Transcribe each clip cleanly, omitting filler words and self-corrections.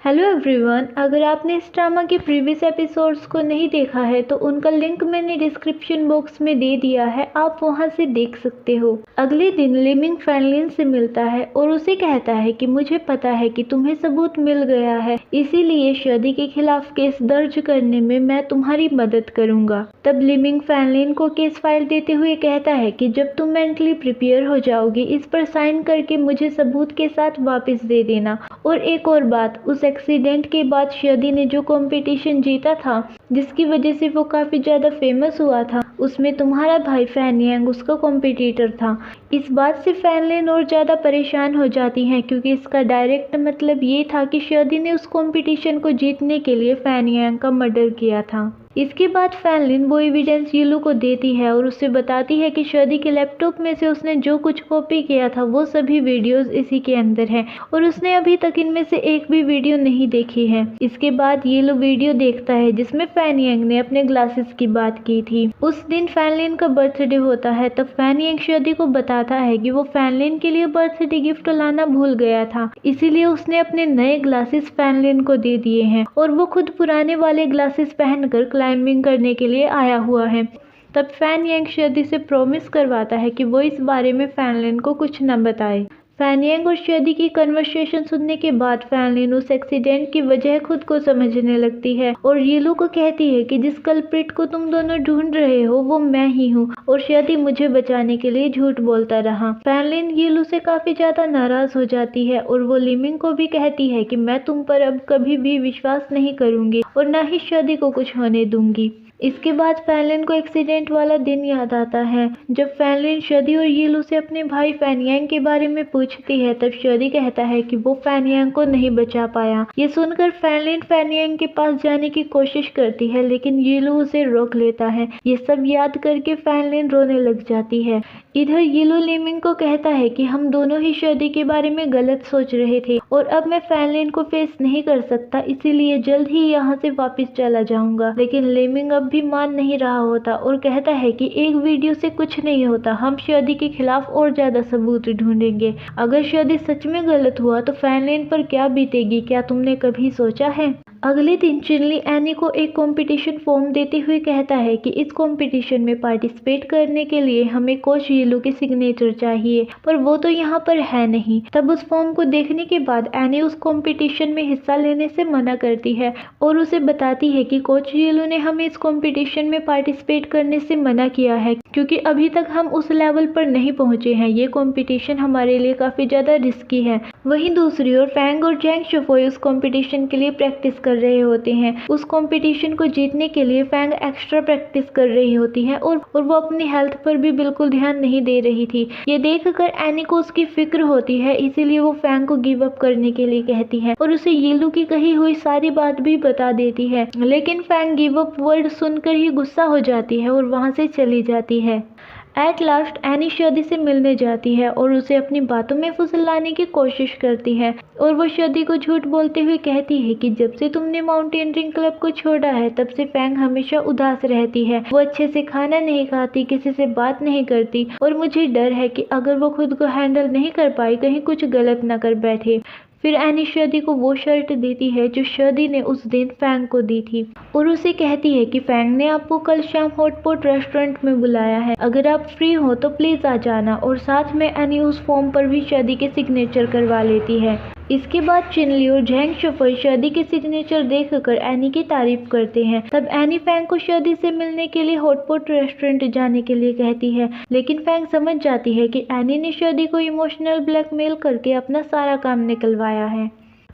Hello everyone, अगर आपने इस ड्रामा के प्रीवियस एपिसोड्स को नहीं देखा है तो उनका लिंक मैंने डिस्क्रिप्शन बॉक्स में दे दिया है, आप वहां से देख सकते हो। अगले दिन लिमिंग फैनलिन से मिलता है और उसे कहता है कि मुझे पता है कि तुम्हें सबूत मिल गया है, इसीलिए शादी के खिलाफ केस दर्ज करने में मैं तुम्हारी मदद करूंगा। तब लिमिंग फैनलिन को केस फाइल देते हुए कहता है कि जब तुम मेंटली प्रिपेयर हो जाओगे इस पर साइन करके मुझे सबूत के साथ वापस दे देना। और एक और बात, उस एक्सीडेंट के बाद शादी ने जो कंपटीशन जीता था जिसकी वजह से वो काफी ज्यादा फेमस हुआ था, उसमें तुम्हारा भाई फैनयांग उसका कॉम्पिटिटर था। इस बात से फैनलिन और ज्यादा परेशान हो जाती हैं क्योंकि इसका डायरेक्ट मतलब ये था कि शादी ने उस कंपटीशन को जीतने के लिए फैनयांग का मर्डर किया था। इसके बाद फैनलिन वो एविडेंस येलो को देती है और उसे बताती है कि शादी के लैपटॉप में से उसने जो कुछ कॉपी किया था वो सभी वीडियोस इसी के अंदर हैं और उसने अभी तक इनमें से एक भी वीडियो नहीं देखी है। इसके बाद येलो वीडियो देखता है जिसमें फैनयांग ने अपने ग्लासेस की बात की थी। उस दिन फैनलिन का बर्थडे होता है, तब फैनयांग शादी को बताता है कि वो फैनलिन के लिए बर्थडे गिफ्ट लाना भूल गया था, इसीलिए उसने अपने नए ग्लासेस फैनलिन को दे दिए हैं और वो खुद पुराने वाले ग्लासेस पहनकर क्लाइंबिंग करने के लिए आया हुआ है। तब फैनयांग शादी से प्रॉमिस करवाता है कि वो इस बारे में फैनलिन को कुछ न बताए। फैनयांग और शादी की कन्वर्सेशन सुनने के बाद फैनलिन उस एक्सीडेंट की वजह खुद को समझने लगती है और येलो को कहती है कि जिस कल्प्रिट को तुम दोनों ढूंढ रहे हो वो मैं ही हूँ और शादी मुझे बचाने के लिए झूठ बोलता रहा। फैनलिन येलो से काफी ज्यादा नाराज हो जाती है और वो लिमिंग को भी कहती है कि मैं तुम पर अब कभी भी विश्वास नहीं करूंगी और न ही शादी को कुछ होने दूंगी। इसके बाद फैनलिन को एक्सीडेंट वाला दिन याद आता है जब फैनलिन शादी और येलो से अपने भाई फैनयांग के बारे में पूछती है। तब शादी कहता है कि वो फैनयांग को नहीं बचा पाया। ये सुनकर फैनलिन फैनयांग के पास जाने की कोशिश करती है लेकिन येलो उसे रोक लेता है। ये सब याद करके फैनलिन रोने लग जाती है। इधर येलो लिमिंग को कहता है कि हम दोनों ही शादी के बारे में गलत सोच रहे थे और अब मैं फैनलिन को फेस नहीं कर सकता, इसीलिए जल्द ही यहाँ से वापस चला जाऊंगा। लेकिन लिमिंग अब भी मान नहीं रहा होता और कहता है कि एक वीडियो से कुछ नहीं होता, हम शादी के खिलाफ और ज्यादा सबूत ढूंढेंगे। अगर शादी सच में गलत हुआ तो फैनलिन पर क्या बीतेगी, क्या तुमने कभी सोचा है? अगले दिन चिनली एनी को एक कंपटीशन फॉर्म देते हुए कहता है कि इस कंपटीशन में पार्टिसिपेट करने के लिए हमें कोच येलो की सिग्नेचर चाहिए, पर वो तो यहाँ पर है नहीं। तब उस फॉर्म को देखने के बाद एनी उस कंपटीशन में हिस्सा लेने से मना करती है और उसे बताती है कि कोच येलो ने हमें इस कंपटीशन में पार्टिसिपेट करने से मना किया है क्योंकि अभी तक हम उस लेवल पर नहीं पहुंचे हैं। ये कंपटीशन हमारे लिए काफी ज्यादा रिस्की है। वहीं दूसरी ओर फैंग और जैंग शुफोई उस कंपटीशन के लिए प्रैक्टिस कर रहे होते हैं। उस कंपटीशन को जीतने के लिए फैंग एक्स्ट्रा प्रैक्टिस कर रही होती है और वो अपनी हेल्थ पर भी बिल्कुल ध्यान नहीं दे रही थी। ये देखकर एनी को उसकी फिक्र होती है, इसीलिए वो फैंग को गिव अप करने के लिए कहती है और उसे येलो की कही हुई सारी बात भी बता देती है। लेकिन फैंग गिव अप वर्ड सुनकर ही गुस्सा हो जाती है और वहां से चली जाती है। एट लास्ट एनी शादी से मिलने जाती है और उसे अपनी बातों में फुसलाने की कोशिश करती है और वो शादी को झूठ बोलते हुए कहती है कि जब से तुमने माउंटेनियरिंग क्लब को छोड़ा है तब से फैंग हमेशा उदास रहती है। वो अच्छे से खाना नहीं खाती, किसी से बात नहीं करती और मुझे डर है कि अगर वो खुद को हैंडल नहीं कर पाई कहीं कुछ गलत न कर बैठे। फिर एनी शादी को वो शर्ट देती है जो शादी ने उस दिन फैंग को दी थी और उसे कहती है कि फैंग ने आपको कल शाम हॉटपॉट रेस्टोरेंट में बुलाया है, अगर आप फ्री हो तो प्लीज आ जाना। और साथ में एनी उस फॉर्म पर भी शादी के सिग्नेचर करवा लेती है। इसके बाद चिनली और जैंग शुफोई शादी के सिग्नेचर देखकर एनी की तारीफ करते हैं। तब एनी फैंग को शादी से मिलने के लिए हॉटपॉट रेस्टोरेंट जाने के लिए कहती है, लेकिन फैंग समझ जाती है कि एनी ने शादी को इमोशनल ब्लैकमेल करके अपना सारा काम निकलवाया है।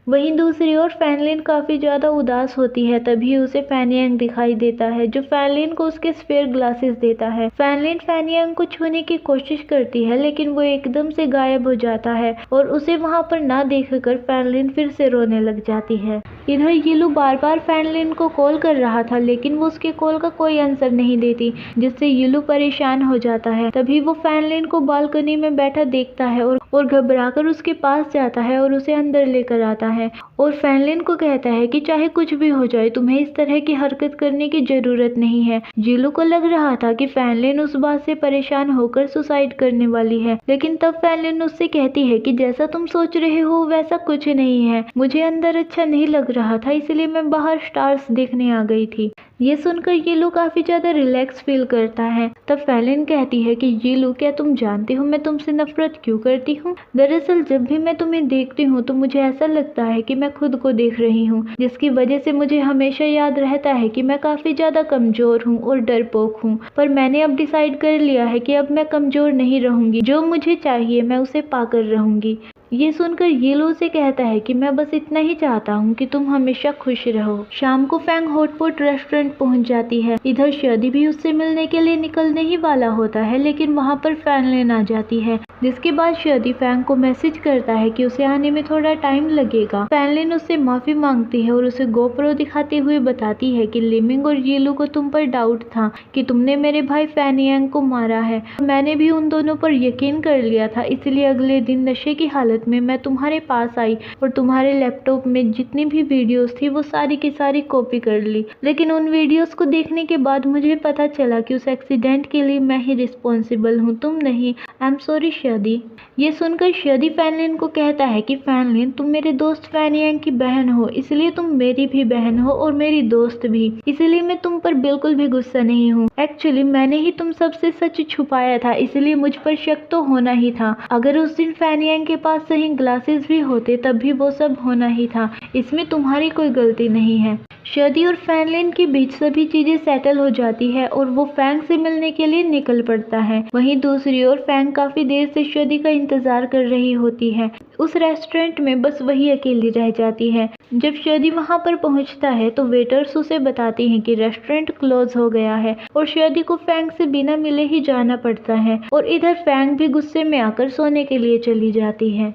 वहीं दूसरी ओर फैनलिन काफी ज्यादा उदास होती है। तभी उसे फैनयांग दिखाई देता है जो फैनलिन को उसके स्फेयर ग्लासेस देता है। फैनलिन फैनयांग को छूने की कोशिश करती है लेकिन वो एकदम से गायब हो जाता है और उसे वहां पर ना देखकर फैनलिन फिर से रोने लग जाती है। इधर येलो बार बार फैनलिन को कॉल कर रहा था लेकिन वो उसके कॉल का कोई आंसर नहीं देती, जिससे येलो परेशान हो जाता है। तभी वो फैनलिन को बालकनी में बैठा देखता है और घबराकर उसके पास जाता है और उसे अंदर लेकर आता है और फैनलिन को कहता है कि चाहे कुछ भी हो जाए तुम्हें इस तरह की हरकत करने की जरूरत नहीं है। जीलू को लग रहा था कि फैनलिन उस बात से परेशान होकर सुसाइड करने वाली है, लेकिन तब फैनलिन उससे कहती है कि जैसा तुम सोच रहे हो वैसा कुछ नहीं है, मुझे अंदर अच्छा नहीं लग रहा था इसलिए मैं बाहर स्टार्स देखने आ गई थी। ये सुनकर यीलू काफी ज्यादा रिलैक्स फील करता है। तब फैनलिन कहती है कि यीलू, क्या तुम जानते हो मैं तुमसे नफरत क्यों करती हूँ? दरअसल जब भी मैं तुम्हें देखती हूँ तो मुझे ऐसा लगता है कि मैं खुद को देख रही हूँ, जिसकी वजह से मुझे हमेशा याद रहता है कि मैं काफी ज्यादा कमजोर हूँ और डरपोक हूँ। पर मैंने अब डिसाइड कर लिया है कि अब मैं कमजोर नहीं रहूंगी, जो मुझे चाहिए मैं उसे पाकर रहूंगी। ये सुनकर यीलू से कहता है कि मैं बस इतना ही चाहता हूँ कि तुम हमेशा खुश रहो। शाम को फैंग हॉटपॉट रेस्टोरेंट पहुँच जाती है। इधर शादी भी उससे मिलने के लिए निकलने ही वाला होता है, लेकिन वहाँ पर फैनलिन आ जाती है, जिसके बाद शादी फैंग को मैसेज करता है कि उसे आने में थोड़ा टाइम लगेगा। फैनलिन उससे माफी मांगती है और उसे गोप्रो दिखाते हुए बताती है कि लिमिंग और यीलू को तुम पर डाउट था कि तुमने मेरे भाई फैनियांग को मारा है। मैंने भी उन दोनों पर यकीन कर लिया था, इसलिए अगले दिन नशे की हालत में मैं तुम्हारे पास आई और तुम्हारे लैपटॉप में जितनी भी वीडियोस थी वो सारी की सारी कॉपी कर ली। लेकिन उन वीडियोस को देखने के बाद मुझे पता चला कि उस एक्सीडेंट के लिए मैं ही रिस्पॉन्सिबल हूँ, तुम नहीं। आई एम सॉरी शादी। ये सुनकर शादी फैनलिन को कहता है कि फैनलिन, तुम मेरे दोस्त फैनियांग की बहन हो, इसलिए तुम मेरी भी बहन हो और मेरी दोस्त भी, इसलिए मैं तुम पर बिल्कुल भी गुस्सा नहीं हूँ। एक्चुअली मैंने ही तुम सबसे सच छुपाया था, इसलिए मुझ पर शक तो होना ही था। अगर उस दिन फैनियांग के पास सही ग्लासेस भी होते तब भी वो सब होना ही था, इसमें तुम्हारी कोई गलती नहीं है। शादी और फैनलिन के बीच सभी चीजें सेटल हो जाती है और वो फैंग से मिलने के लिए निकल पड़ता है। वहीं दूसरी ओर फैंग काफी देर से शादी का इंतजार कर रही होती है। उस रेस्टोरेंट में बस वही अकेली रह जाती है। जब शादी वहां पर पहुंचता है तो वेटर्स उसे बताती हैं कि रेस्टोरेंट क्लोज हो गया है और शादी को फैंग से बिना मिले ही जाना पड़ता है और इधर फैंग भी गुस्से में आकर सोने के लिए चली जाती है।